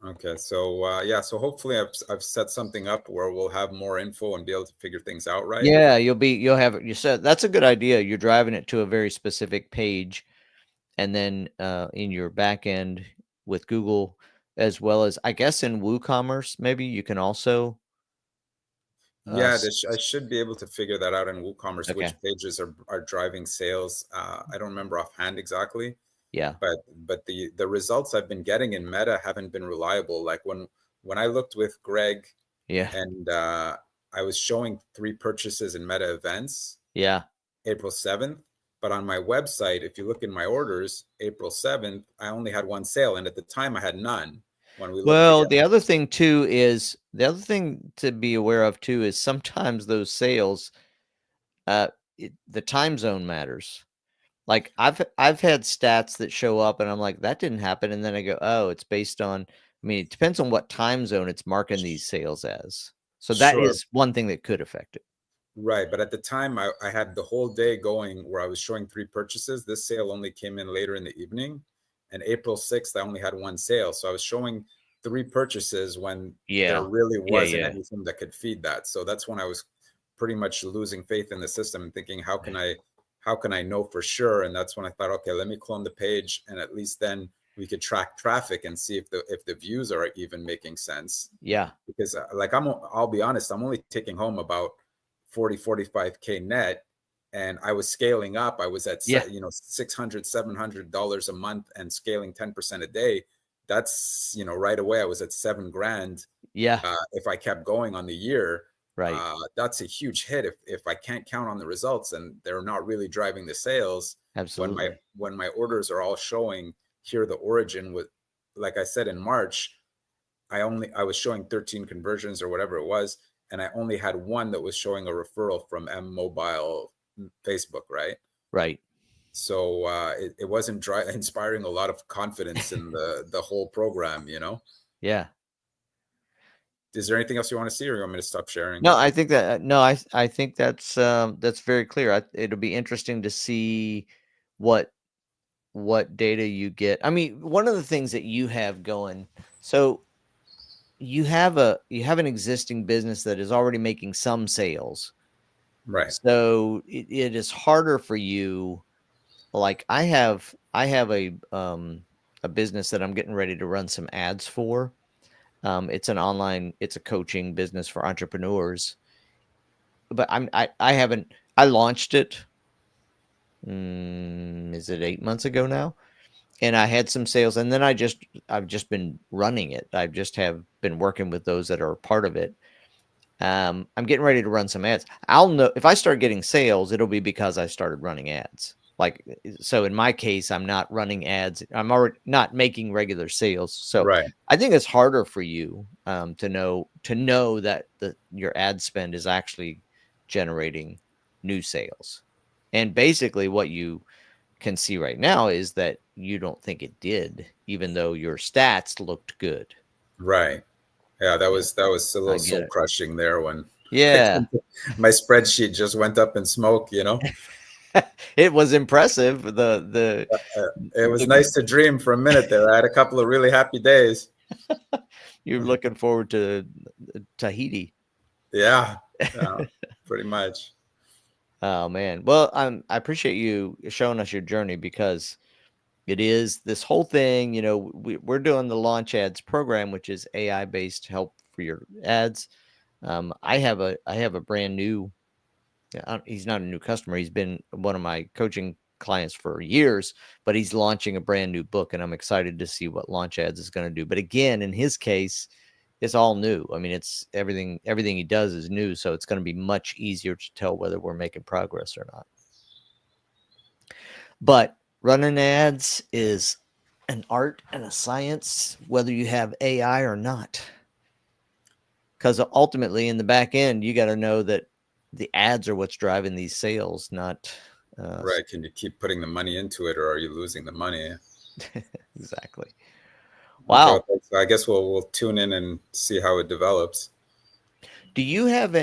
Okay, so yeah, so hopefully I've set something up where we'll have more info and be able to figure things out, right? Yeah, you'll have it. You said that's a good idea. You're driving it to a very specific page, and then in your back end with Google, as well as I guess in WooCommerce, maybe you can also. Yeah, I should be able to figure that out in WooCommerce, Okay. which pages are driving sales. I don't remember offhand exactly. Yeah. But the results I've been getting in Meta haven't been reliable. Like when I looked with Greg, and I was showing 3 purchases in Meta events. Yeah. April 7th. But on my website, if you look in my orders, April 7th, I only had 1 sale, and at the time I had none. When we Well, the other thing to be aware of too is sometimes those sales, the time zone matters. Like I've had stats that show up and I'm like, that didn't happen. And then I go, oh, it's based on, I mean, it depends on what time zone it's marking these sales as. So that is one thing that could affect it. Right. But at the time I had the whole day going where I was showing 3 purchases. This sale only came in later in the evening. And April 6th, I only had 1 sale. So I was showing 3 purchases when there really wasn't anything that could feed that. So that's when I was pretty much losing faith in the system and thinking, how can I know for sure? And that's when I thought, okay, let me clone the page, and at least then we could track traffic and see if the views are even making sense. Yeah. Because like I'll be honest, I'm only taking home about 45K net, and I was scaling up. I was at $600, $700 a month and scaling 10% a day. That's right away I was at $7,000. Yeah. If I kept going on the year. Right. That's a huge hit if I can't count on the results and they're not really driving the sales. Absolutely. When my orders are all showing here the origin with, like I said, in March, I was showing 13 conversions or whatever it was, and I only had 1 that was showing a referral from M Mobile Facebook, right? Right. So it wasn't inspiring a lot of confidence in the whole program, you know? Yeah. Is there anything else you want to see, or you want me to stop sharing? No, I think that I think that's very clear. It'll be interesting to see what data you get. I mean, one of the things that you have going, so you have an existing business that is already making some sales. Right. So it is harder for you. Like I have a business that I'm getting ready to run some ads for. It's a coaching business for entrepreneurs. But I launched it. Is it 8 months ago now? And I had some sales, and then I've just been running it. I've just have been working with those that are part of it. I'm getting ready to run some ads. I'll know if I start getting sales, it'll be because I started running ads. Like, so in my case, I'm not running ads. I'm already not making regular sales. So right. I think it's harder for you to know that your ad spend is actually generating new sales. And basically what you can see right now is that you don't think it did, even though your stats looked good. Right. Yeah, that was a little soul crushing there when my spreadsheet just went up in smoke, you know. It was impressive. It was nice to dream for a minute there. I had a couple of really happy days. You're looking forward to Tahiti. Yeah, pretty much. Oh man. Well, I appreciate you showing us your journey, because it is this whole thing, you know, we're doing the Launch Ads program, which is AI based help for your ads. I have a brand new, he's not a new customer. He's been one of my coaching clients for years, but he's launching a brand new book, and I'm excited to see what Launch Ads is going to do. But again, in his case, it's all new. I mean, it's everything he does is new. So it's going to be much easier to tell whether we're making progress or not. But running ads is an art and a science, whether you have AI or not. Because ultimately, in the back end, you got to know that the ads are what's driving these sales, not right. Can you keep putting the money into it, or are you losing the money? Exactly. Wow. Okay, so I guess we'll tune in and see how it develops. Do you have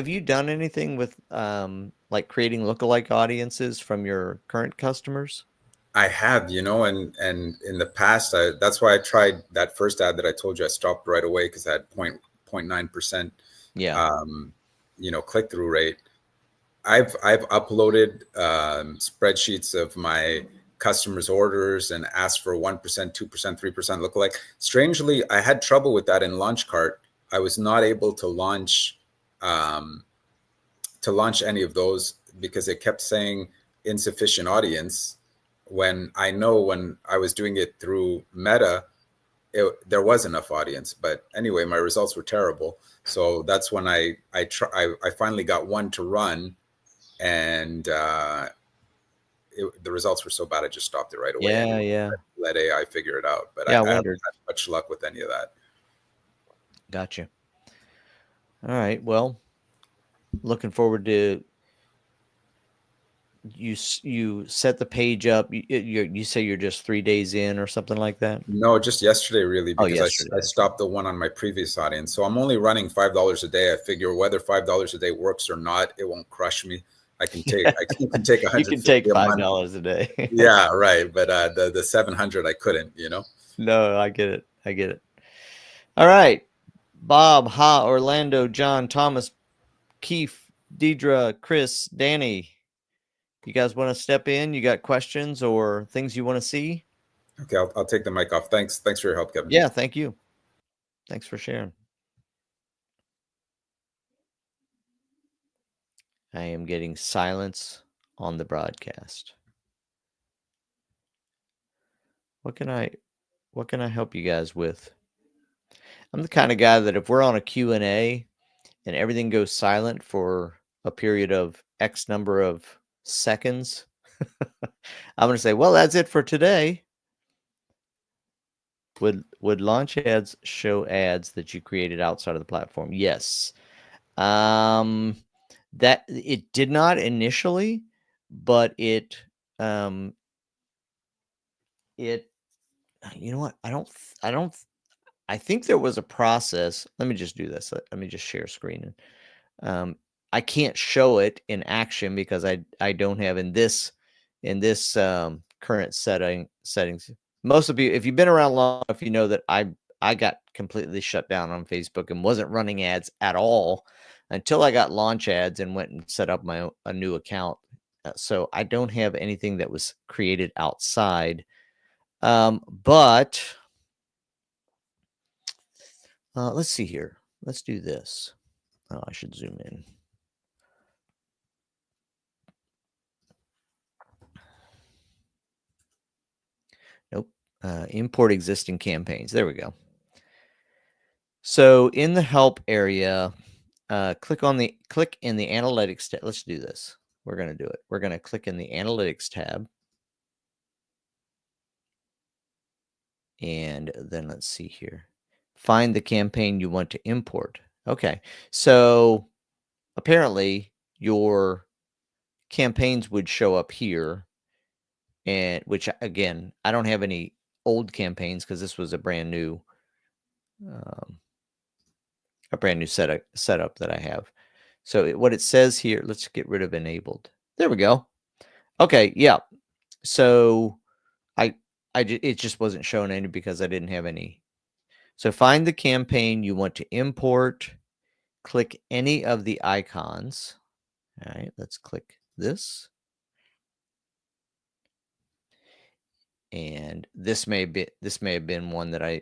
you done anything with like creating lookalike audiences from your current customers? I have, you know, and in the past, that's why I tried that first ad that I told you I stopped right away, because I had 0.9%, you know, click-through rate. I've uploaded spreadsheets of my customers' orders and asked for 1%, 2%, 3% lookalike. Strangely, I had trouble with that in Launchcart. I was not able to launch any of those because it kept saying insufficient audience, when I know when I was doing it through Meta, there was enough audience. But anyway, my results were terrible. So that's when I finally got one to run, and the results were so bad I just stopped it right away. Yeah. Let AI figure it out. But yeah, I haven't had much luck with any of that. Gotcha. All right. Well, looking forward to you set the page up. You say you're just 3 days in or something like that? No, just yesterday, really, because yesterday. I stopped the one on my previous audience. So I'm only running $5 a day. I figure whether $5 a day works or not, it won't crush me. I can take you can take $5 a day. Yeah, right. But the 700 I couldn't, you know. No, I get it. All right. Bob, Ha, Orlando, John, Thomas, Keith, Deidre, Chris, Danny. You guys want to step in? You got questions or things you want to see? Okay, I'll take the mic off. Thanks for your help, Kevin. Yeah, thank you. Thanks for sharing. I am getting silence on the broadcast. What can I help you guys with? I'm the kind of guy that if we're on a Q&A and everything goes silent for a period of X number of seconds, I'm going to say, well, that's it for today. Would Launch Ads show ads that you created outside of the platform? Yes. That it did not initially, but it it, you know what? I think there was a process. Let me just do this. Let me just share screen. I can't show it in action because I don't have in this current settings. Most of you, if you've been around long enough, you know that I got completely shut down on Facebook and wasn't running ads at all until I got launch ads and went and set up a new account. So I don't have anything that was created outside. But let's see here. Let's do this. Oh, I should zoom in. Nope. Import existing campaigns. There we go. So in the help area, click in the analytics tab. Let's do this. We're going to do it. We're going to click in the analytics tab. And then let's see here. Find the campaign you want to import. Okay. So apparently your campaigns would show up here, and which again, I don't have any old campaigns because this was a brand new setup that I have. So what it says here, let's get rid of enabled. There we go. Okay, yeah. So it just wasn't showing any because I didn't have any. So find the campaign you want to import. Click any of the icons. All right, let's click this. And this may have been one that I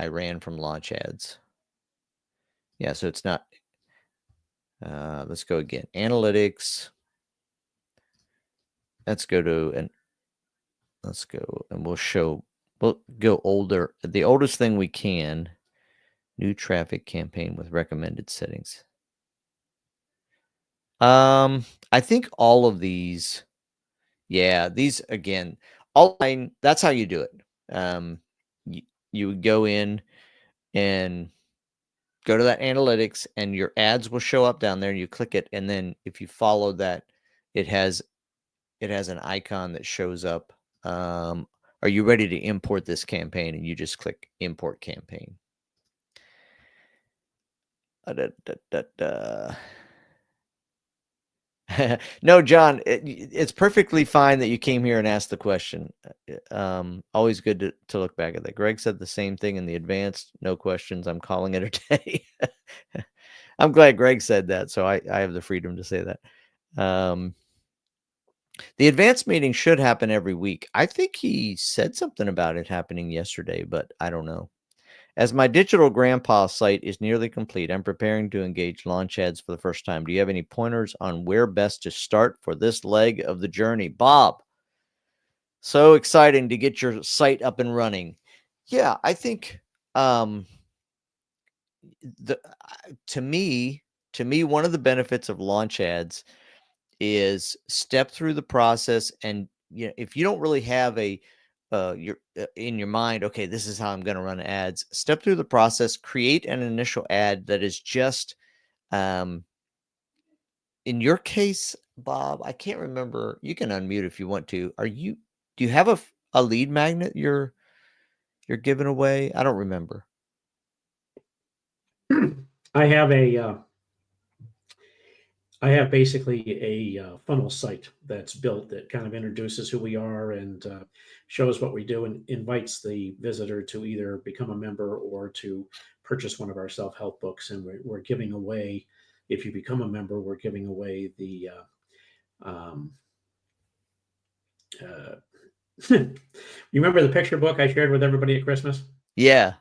ran from launch ads. Yeah, so it's not. Let's go again. Analytics. Let's go and we'll go older. The oldest thing we can. New traffic campaign with recommended settings. I think all of these, yeah, these again, online, that's how you do it. You would go in and go to that analytics and your ads will show up down there and you click it. And then if you follow that, it has an icon that shows up. Are you ready to import this campaign? And you just click import campaign. No, John, it's perfectly fine that you came here and asked the question. Always good to look back at that. Greg said the same thing in the advanced. No questions. I'm calling it a day. I'm glad Greg said that, so I have the freedom to say that. The advanced meeting should happen every week. I think he said something about it happening yesterday, but I don't know. As my digital grandpa site is nearly complete, I'm preparing to engage launch ads for the first time. Do you have any pointers on where best to start for this leg of the journey? Bob, so exciting to get your site up and running. Yeah, I think to me, one of the benefits of launch ads is step through the process, and if you don't really have you're in your mind, okay, this is how I'm going to run ads. Step through the process, create an initial ad that is just, in your case, Bob, I can't remember. You can unmute if you want to. Do you have a lead magnet you're giving away? I don't remember. I have basically a funnel site that's built that kind of introduces who we are and shows what we do and invites the visitor to either become a member or to purchase one of our self-help books. And we're giving away, if you become a member, we're giving away the you remember the picture book I shared with everybody at Christmas? Yeah.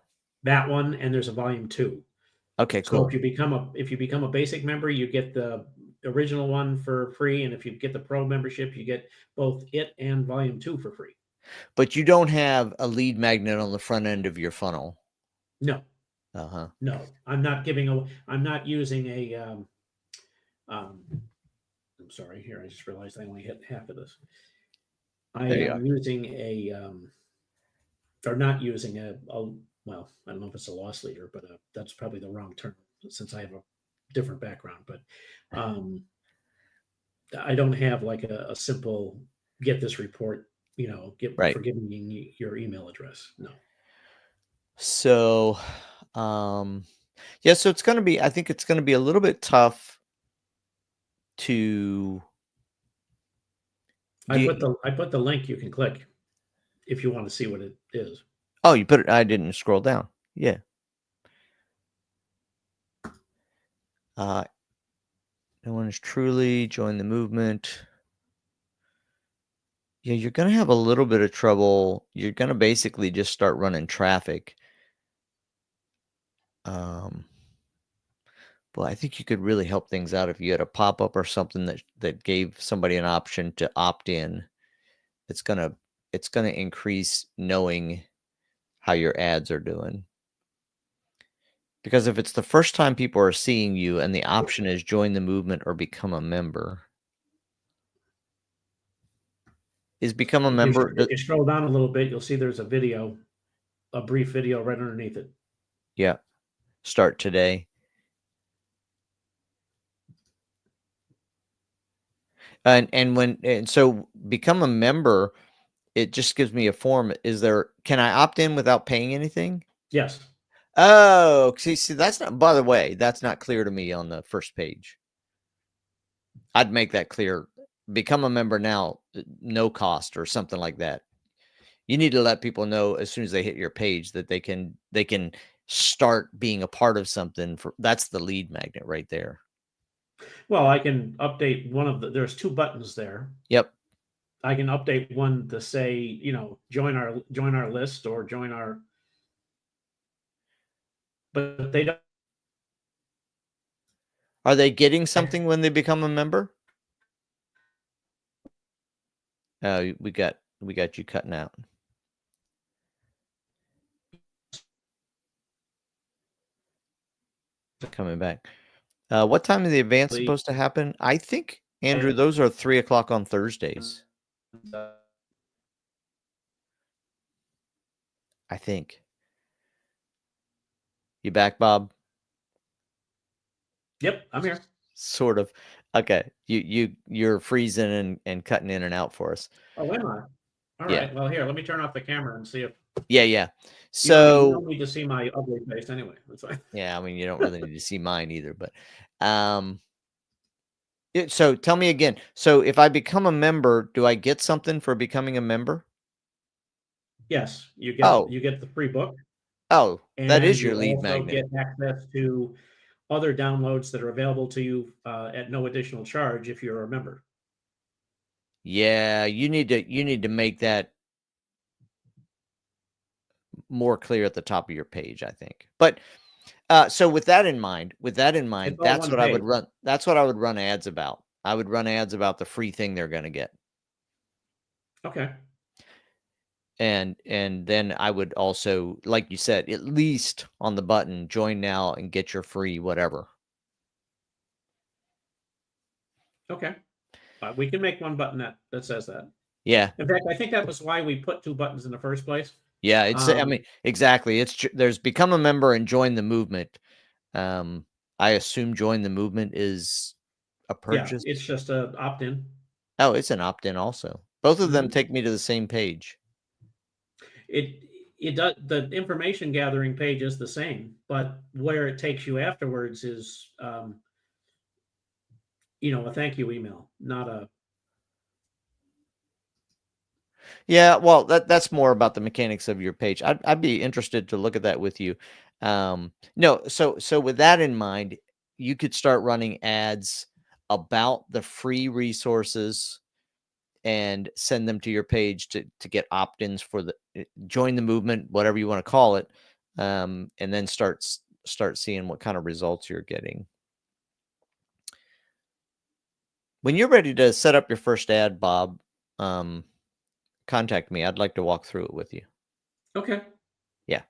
That one, and there's a volume 2. Okay, cool. So if you become a basic member, you get the original one for free, and if you get the pro membership, you get both it and volume 2 for free. But you don't have a lead magnet on the front end of your funnel. No. Uh-huh. No, I'm not using a I'm sorry, here I just realized I only hit half of this. I am using not using a well, I don't know if it's a loss leader, but that's probably the wrong term since I have a different background. But I don't have like a simple get this report, Right. for giving me your email address. No. So, yeah, so it's going to be, I think it's going to be a little bit tough to. I put the link you can click if you want to see what it is. Oh, you put it, I didn't scroll down. Yeah. No one is truly joined the movement. Yeah, you're going to have a little bit of trouble. You're going to basically just start running traffic. Well, I think you could really help things out if you had a pop-up or something that gave somebody an option to opt in. It's gonna increase knowing how your ads are doing. Because if it's the first time people are seeing you and the option is join the movement or become a member. Is become a member. If you scroll down a little bit, you'll see there's a brief video right underneath it. Yeah. Start today. And so become a member, it just gives me a form. Can I opt in without paying anything? Yes. Oh, see, that's not, by the way, that's not clear to me on the first page. I'd make that clear. Become a member now, no cost or something like that. You need to let people know as soon as they hit your page that they can start being a part of something. That's the lead magnet right there. Well, I can update there's two buttons there. Yep. I can update one to say, join our list or join our, but they don't. Are they getting something when they become a member? We got you cutting out. Coming back. What time is the advance supposed to happen? I think, Andrew, those are 3:00 on Thursdays. I think. You back, Bob? Yep, I'm here. Sort of. Okay. You're freezing and cutting in and out for us. Oh, wait a minute. All Yeah. right. Well, here, let me turn off the camera and see if. Yeah. You So don't need to see my ugly face anyway. That's fine. yeah, I mean, you don't really need to see mine either, but so tell me again. So if I become a member, do I get something for becoming a member? Yes, you get the free book. Oh, that is your you lead also magnet. get access to other downloads that are available to you at no additional charge if you're a member. Yeah, you need to make that more clear at the top of your page, I think. But so with that in mind, It's all that's one what I would page. run. That's what I would run ads about. I would run ads about the free thing they're going to get. Okay. And then I would also, like you said, at least on the button, join now and get your free whatever. Okay. We can make one button that says that. Yeah. In fact, I think that was why we put two buttons in the first place. Yeah, I mean, exactly. There's become a member and join the movement. I assume join the movement is a purchase. Yeah, it's just a opt-in. Oh, it's an opt-in also. Both of them Mhm. take me to the same page. It does. The information gathering page is the same, but where it takes you afterwards is, a thank you email, not a. Yeah, well, that's more about the mechanics of your page. I'd be interested to look at that with you. No, so with that in mind, you could start running ads about the free resources and send them to your page to get opt-ins for the join the movement, whatever you want to call it, and then start seeing what kind of results you're getting. When you're ready to set up your first ad, Bob, contact me. I'd like to walk through it with you. Okay. Yeah,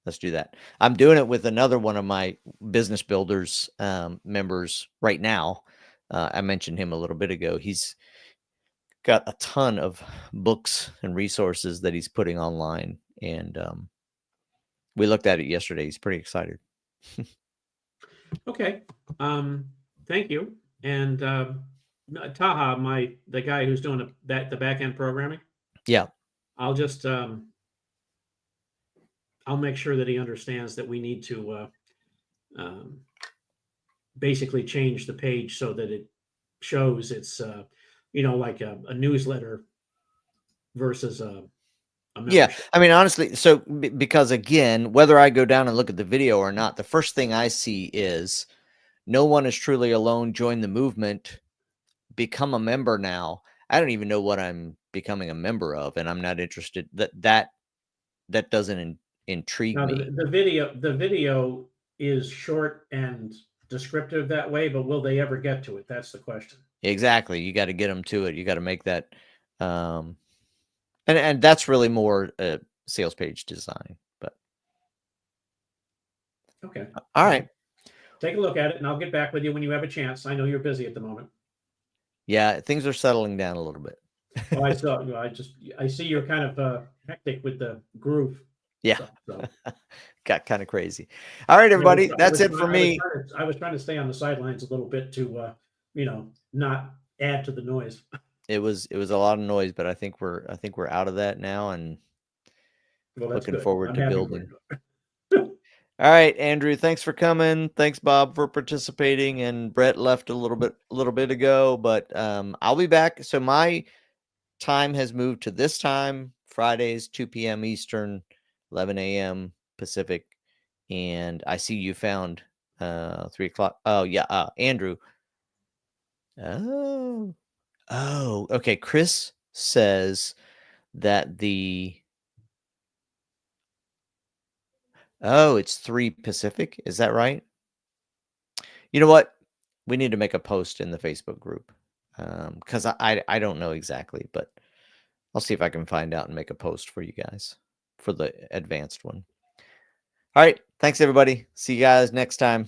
let's do that. I'm doing it with another one of my business builders members right now. I mentioned him a little bit ago. He's got a ton of books and resources that he's putting online, and we looked at it yesterday. He's pretty excited. Okay. Thank you. And Taha, the guy who's doing the back end programming. Yeah. I'll just I'll make sure that he understands that we need to basically change the page so that it shows it's like a newsletter versus a Yeah, membership. I mean, honestly, so because again, whether I go down and look at the video or not, the first thing I see is no one is truly alone. Join the movement, become a member now. I don't even know what I'm becoming a member of, and I'm not interested. That doesn't intrigue Now, me. the video is short and descriptive that way, but will they ever get to it? That's the question. Exactly. You got to get them to it. You got to make that, and that's really more sales page design. But Okay. all right. Take a look at it, and I'll get back with you when you have a chance. I know you're busy at the moment. Yeah, things are settling down a little bit. Well, I saw. I see you're kind of hectic with the groove. Yeah. So. Got kind of crazy. All right, everybody. That's it for me. I was trying to stay on the sidelines a little bit to, not add to the noise. It was a lot of noise, but I think we're out of that now, and looking good. forward I'm to happy building. for All right, Andrew, thanks for coming. Thanks, Bob, for participating. And Brett left a little bit ago, but I'll be back. So my time has moved to this time, Fridays, 2 p.m. Eastern, 11 a.m. Pacific. And I see you found 3 o'clock. Oh, yeah, Andrew. Oh, okay. Chris says that it's 3 Pacific. Is that right? You know what? We need to make a post in the Facebook group because I don't know exactly, but I'll see if I can find out and make a post for you guys for the advanced one. All right. Thanks, everybody. See you guys next time.